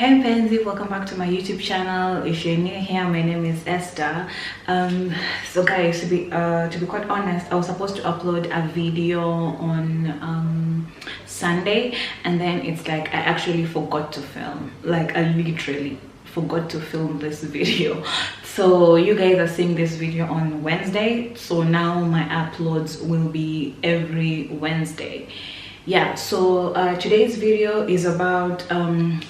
Hey Pansy, welcome back to my YouTube channel. If you're new here, my name is Esther. So guys, to be quite honest, I was supposed to upload a video on Sunday, and then it's like I actually forgot to film. Like I literally forgot to film this video. So you guys are seeing this video on Wednesday, so now my uploads will be every Wednesday. Yeah, so today's video is about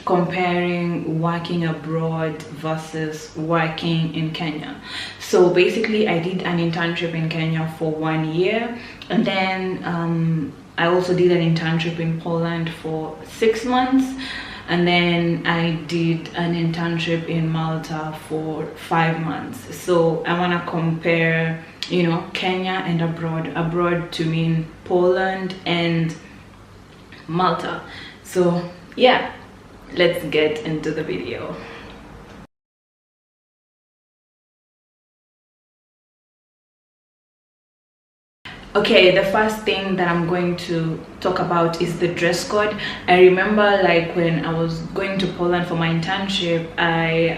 comparing working abroad versus working in Kenya. So basically I did an internship in Kenya for 1 year, and then I also did an internship in Poland for 6 months, and then I did an internship in Malta for 5 months. So I want to compare, you know, Kenya and abroad to mean Poland and Malta. So yeah, let's get into the video. Okay, the first thing that I'm going to talk about is the dress code. I remember like when I was going to Poland for my internship, I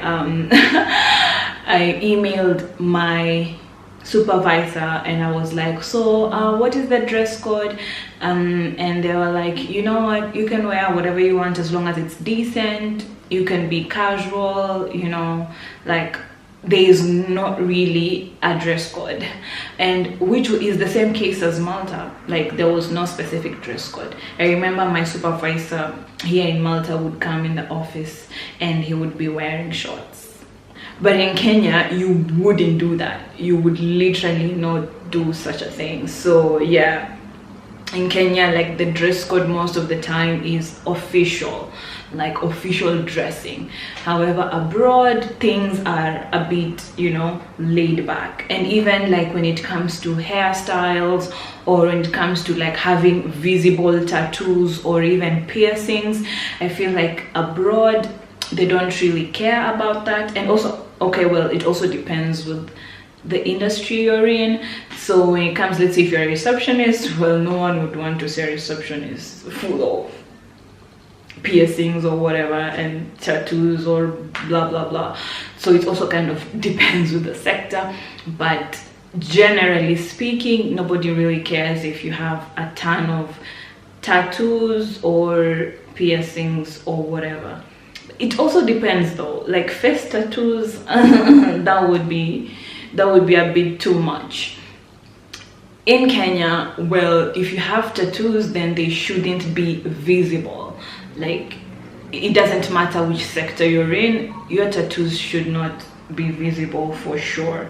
I emailed my supervisor and I was like, so what is the dress code? And they were like, you know what, you can wear whatever you want as long as it's decent. You can be casual, you know, like there is not really a dress code, and which is the same case as Malta. Like there was no specific dress code. I remember my supervisor here in Malta would come in the office and he would be wearing shorts. But in Kenya, you wouldn't do that. You would literally not do such a thing. So yeah, in Kenya, like the dress code most of the time is official, like official dressing. However, abroad, things are a bit, you know, laid back. And even like when it comes to hairstyles, or when it comes to like having visible tattoos or even piercings, I feel like abroad, they don't really care about that. And also, okay, well, it also depends with the industry you're in. So when it comes, let's say if you're a receptionist, well, no one would want to say a receptionist full of piercings or whatever and tattoos or blah blah blah. So it also kind of depends with the sector, but generally speaking, nobody really cares if you have a ton of tattoos or piercings or whatever. It also depends though, like face tattoos that would be a bit too much. In Kenya, well, if you have tattoos, then they shouldn't be visible. Like it doesn't matter which sector you're in, your tattoos should not be visible for sure.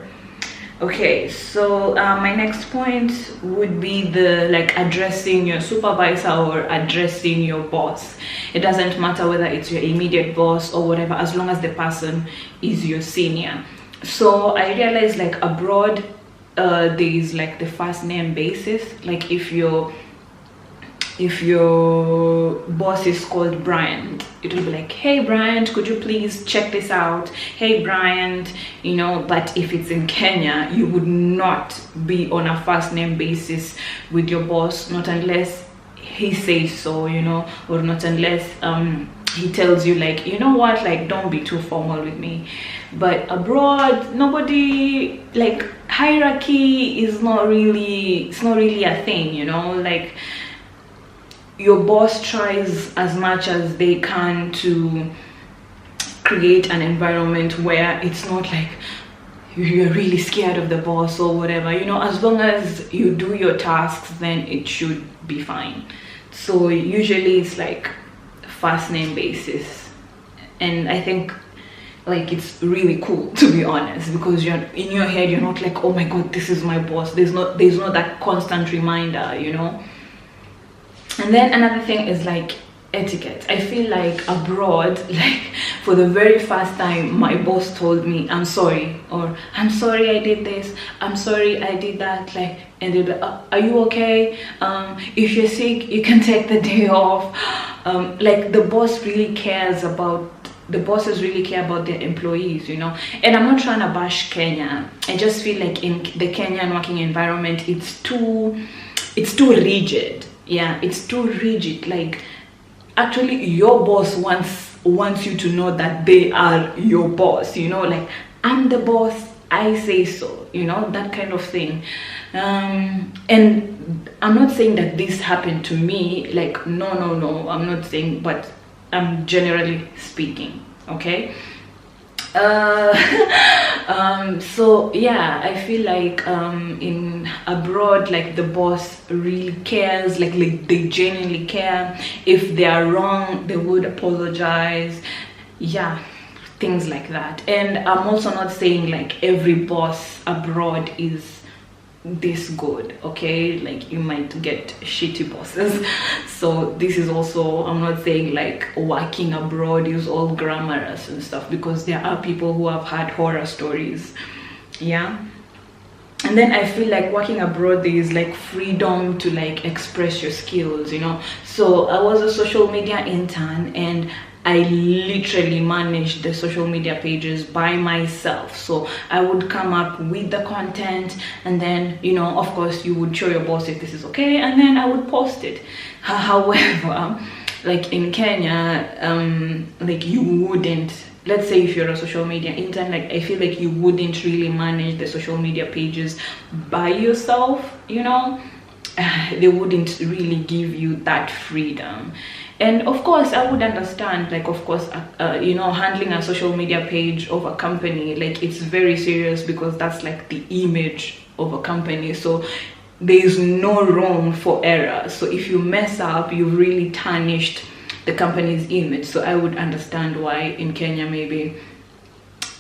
Okay, so my next point would be the like addressing your supervisor or addressing your boss. It doesn't matter whether it's your immediate boss or whatever, as long as the person is your senior. So I realized like abroad, there is like the first name basis. Like if your boss is called Bryant, it will be like, hey Bryant, could you please check this out? Hey Bryant, you know. But if it's in Kenya, you would not be on a first name basis with your boss, not unless he says so, you know, or not unless he tells you like, you know what, like don't be too formal with me. But abroad, nobody, like hierarchy is not really, it's not really a thing, you know. Like your boss tries as much as they can to create an environment where it's not like you're really scared of the boss or whatever, you know. As long as you do your tasks, then it should be fine. So usually it's like first name basis, and I think like it's really cool, to be honest, because you're in your head, you're not like, oh my god, this is my boss. There's not that constant reminder, you know. And then another thing is like etiquette. I feel like abroad, like for the very first time my boss told me I'm sorry, or I'm sorry I did this, I'm sorry I did that, like, and they'll be are you okay, if you're sick you can take the day off. Like the bosses really care about their employees, you know. And I'm not trying to bash Kenya, I just feel like in the Kenyan working environment, it's too rigid. Yeah, it's too rigid. Like actually your boss wants wants you to know that they are your boss, you know, like, I'm the boss, I say so, you know, that kind of thing. And I'm not saying that this happened to me, like, no, I'm not saying, but I'm generally speaking, okay? So yeah, I feel like in abroad, like, the boss really cares, like they genuinely care. If they are wrong, they would apologize. Yeah, things like that. And I'm also not saying like every boss abroad is this good, okay? Like, you might get shitty bosses. So this is also, I'm not saying like working abroad is all glamorous and stuff, because there are people who have had horror stories. Yeah. And then I feel like working abroad, there is like freedom to like express your skills, you know. So I was a social media intern, and I literally managed the social media pages by myself. So I would come up with the content, and then, you know, of course you would show your boss if this is okay, and then I would post it. However, like in Kenya, like, you wouldn't, let's say if you're a social media intern, like, I feel like you wouldn't really manage the social media pages by yourself, you know. They wouldn't really give you that freedom. And of course I would understand, like, of course, you know, handling a social media page of a company, like, it's very serious, because that's like the image of a company. So there is no room for error. So if you mess up, you've really tarnished the company's image. So I would understand why in Kenya, maybe,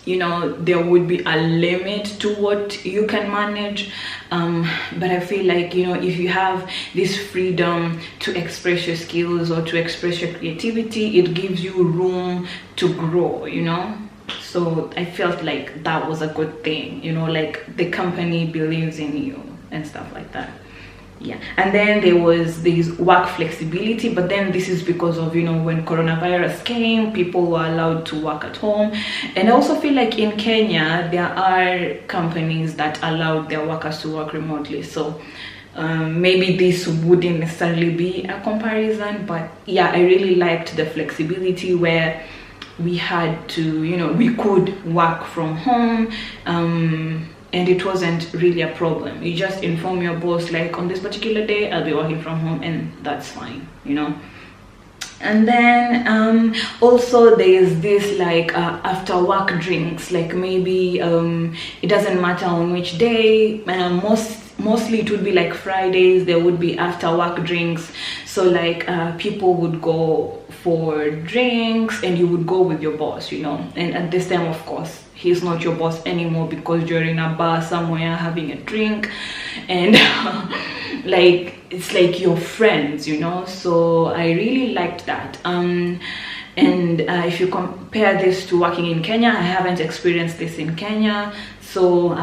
you know, there would be a limit to what you can manage. But I feel like, you know, if you have this freedom to express your skills or to express your creativity, it gives you room to grow, you know. So I felt like that was a good thing, you know, like the company believes in you and stuff like that. Yeah. And then there was this work flexibility, but then this is because of, you know, when coronavirus came, people were allowed to work at home. And I also feel like in Kenya there are companies that allowed their workers to work remotely. So maybe this wouldn't necessarily be a comparison, but yeah, I really liked the flexibility where we had to, you know, we could work from home, and it wasn't really a problem. You just inform your boss, like, on this particular day I'll be working from home, and that's fine, you know. And then also there's this like after work drinks, like, maybe it doesn't matter on which day, mostly it would be like Fridays, there would be after work drinks. So like people would go for drinks, and you would go with your boss, you know. And at this time, of course, he's not your boss anymore, because you're in a bar somewhere having a drink, and like, it's like your friends, you know. So I really liked that. And if you compare this to working in Kenya, I haven't experienced this in Kenya. So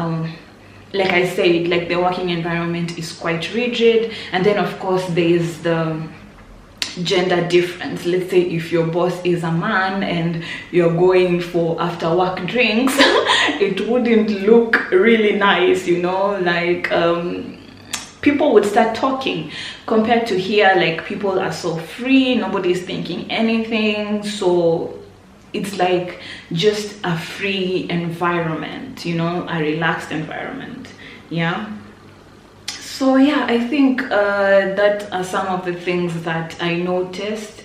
like I said, like, the working environment is quite rigid. And then of course there is the gender difference. Let's say if your boss is a man and you're going for after work drinks, it wouldn't look really nice, you know. Like people would start talking, compared to here, like, people are so free, nobody's thinking anything. So it's like just a free environment, you know, a relaxed environment. Yeah. So yeah, I think that are some of the things that I noticed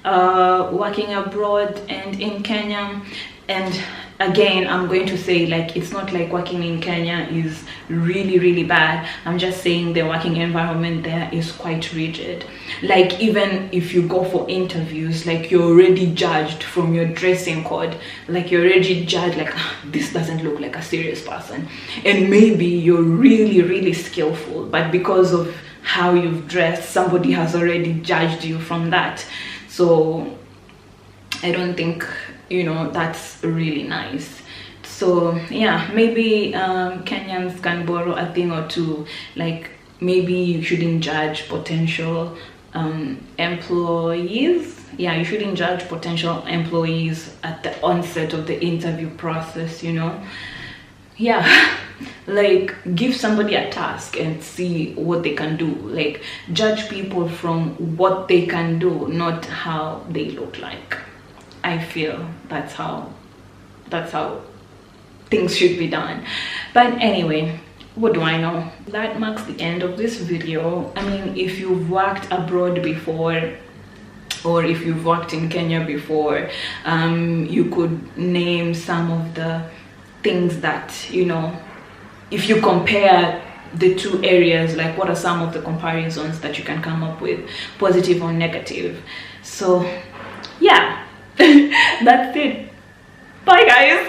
working abroad and in Kenya. And again, I'm going to say, like, it's not like working in Kenya is really bad. I'm just saying the working environment there is quite rigid. Like, even if you go for interviews, like, you're already judged from your dressing code. Like, you're already judged, like, this doesn't look like a serious person. And maybe you're really skillful, but because of how you've dressed, somebody has already judged you from that. So I don't think, you know, that's really nice. So yeah, maybe Kenyans can borrow a thing or two. Like, maybe you shouldn't judge potential employees. Yeah, you shouldn't judge potential employees at the onset of the interview process, you know. Yeah. Like, give somebody a task and see what they can do. Like, judge people from what they can do, not how they look like. I feel that's how things should be done. But anyway, what do I know? That marks the end of this video. I mean, if you've worked abroad before, or if you've worked in Kenya before, you could name some of the things that, you know, if you compare the two areas, like what are some of the comparisons that you can come up with, positive or negative. So yeah, that's it. Bye guys.